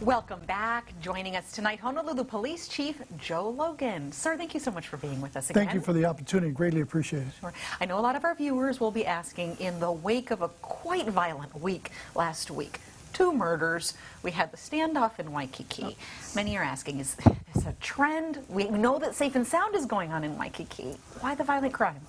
Welcome back. Joining us tonight, Honolulu Police Chief Joe Logan. Sir, thank you so much for being with us again. Thank you for the opportunity. Greatly appreciate it. Sure. I know a lot of our viewers will be asking, in the wake of a quite violent week last week, 2 murders, we had the standoff in Waikiki. Many are asking, is this a trend? We know that Safe and Sound is going on in Waikiki. Why the violent crime?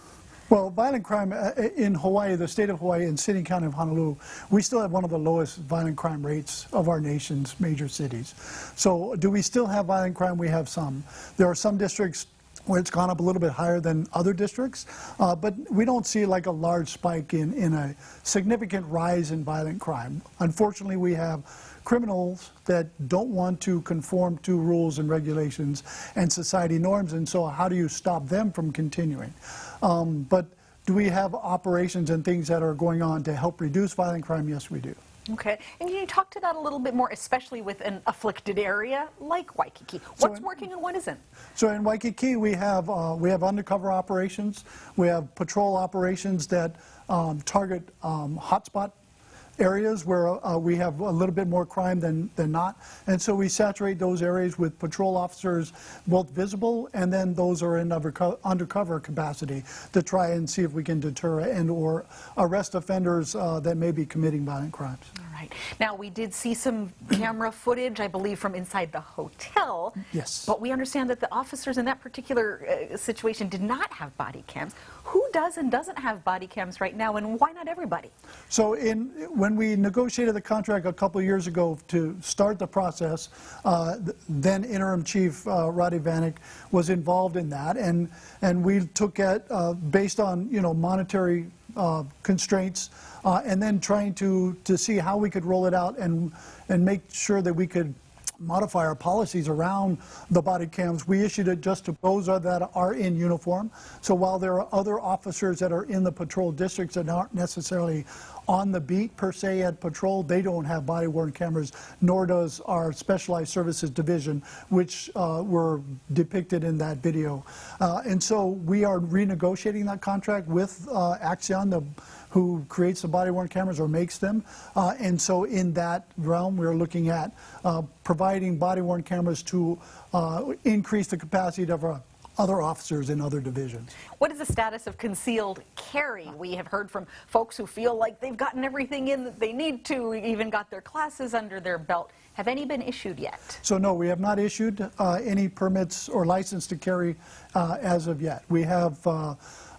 Well, violent crime in Hawaii, the state of Hawaii and city and county of Honolulu, we still have one of the lowest violent crime rates of our nation's major cities. So do we still have violent crime? We have some. There are some districts where it's gone up a little bit higher than other districts, but we don't see like a large spike in a significant rise in violent crime. Unfortunately, we have criminals that don't want to conform to rules and regulations and society norms, and so how do you stop them from continuing? But do we have operations and things that are going on to help reduce violent crime? Yes, we do. Okay, and can you talk to that a little bit more, especially with an afflicted area like Waikiki? What's working and what isn't? So in Waikiki, we have undercover operations. We have patrol operations that target hotspot areas where we have a little bit more crime than not. And so we saturate those areas with patrol officers, both visible and then those are in undercover capacity to try and see if we can deter and or arrest offenders that may be committing violent crimes. All right. Now, we did see some camera footage, I believe, from inside the hotel. Yes. But we understand that the officers in that particular situation did not have body cams. Who does and doesn't have body cams right now, and why not everybody? So when we negotiated the contract a couple of years ago to start the process, then interim chief Roddy Vanek was involved in that, and we took it based on monetary constraints, and then trying to see how we could roll it out and make sure that we could modify our policies around the body cams. We issued it just to those that are in uniform. So while there are other officers that are in the patrol districts that aren't necessarily on the beat per se at patrol, they don't have body-worn cameras, nor does our specialized services division, which were depicted in that video. And so we are renegotiating that contract with Axion, who creates the body-worn cameras or makes them. And so in that realm, we're looking at providing body-worn cameras to increase the capacity of our other officers in other divisions. What is the status of concealed carry? We have heard from folks who feel like they've gotten everything in that they need to, even got their classes under their belt. Have any been issued yet? So no, we have not issued any permits or license to carry as of yet. We have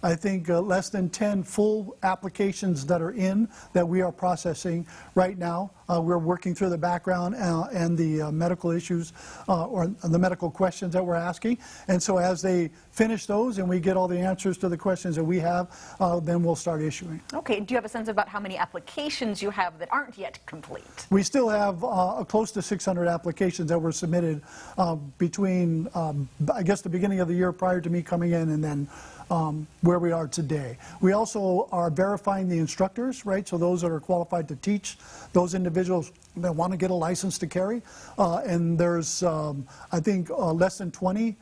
I think less than 10 full applications that are in that we are processing right now. We're working through the background and the medical issues or the medical questions that we're asking. And so as they finish those and we get all the answers to the questions that we have, then we'll start issuing. Okay, do you have a sense about how many applications you have that aren't yet complete? We still have close to 600 applications that were submitted between, I guess, the beginning of the year prior to me coming in and then where we are today. We also are verifying the instructors, right? So those that are qualified to teach, those individuals that want to get a license to carry. And there's, I think, less than 20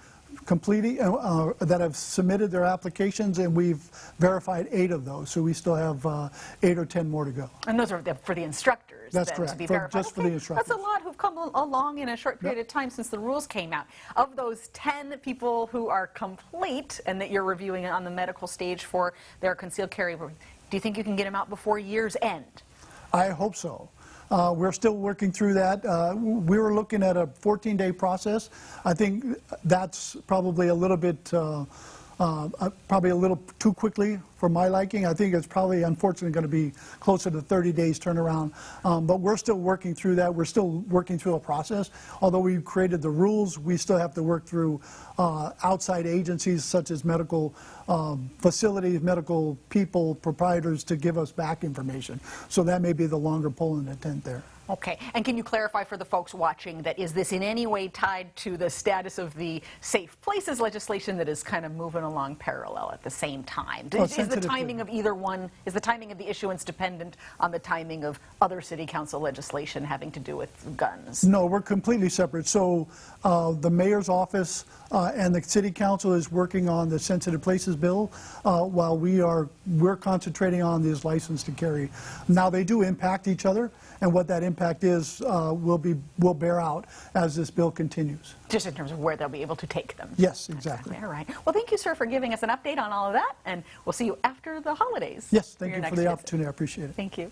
completing that have submitted their applications, and we've verified 8 of those. So we still have 8 or 10 more to go. And those are for the instructors. That's then, correct. To be verified. Just for the instructors. That's a lot who've come along in a short period of time since the rules came out. Of those 10 people who are complete and that you're reviewing on the medical stage for their concealed carry, do you think you can get them out before year's end? I hope so. We're still working through that. We were looking at a 14-day process. I think that's probably a little bit, probably a little too quickly for my liking. I think it's probably, unfortunately, going to be closer to 30 days turnaround. But we're still working through that. We're still working through a process. Although we've created the rules, we still have to work through outside agencies such as medical facilities, medical people, proprietors to give us back information. So that may be the longer pole in the tent there. Okay, and can you clarify for the folks watching that is this in any way tied to the status of the Safe Places legislation that is kind of moving along parallel at the same time? Is the timing of either one, is the timing of the issuance dependent on the timing of other city council legislation having to do with guns? No, we're completely separate. So the mayor's office and the city council is working on the sensitive places bill while we're concentrating on this license to carry. Now they do impact each other, and what that impact is will bear out as this bill continues. Just in terms of where they'll be able to take them. Yes, exactly. All right. Well, thank you, sir, for giving us an update on all of that, and we'll see you after the holidays. Yes, for thank your you for next the visit. opportunity. I appreciate it. Thank you.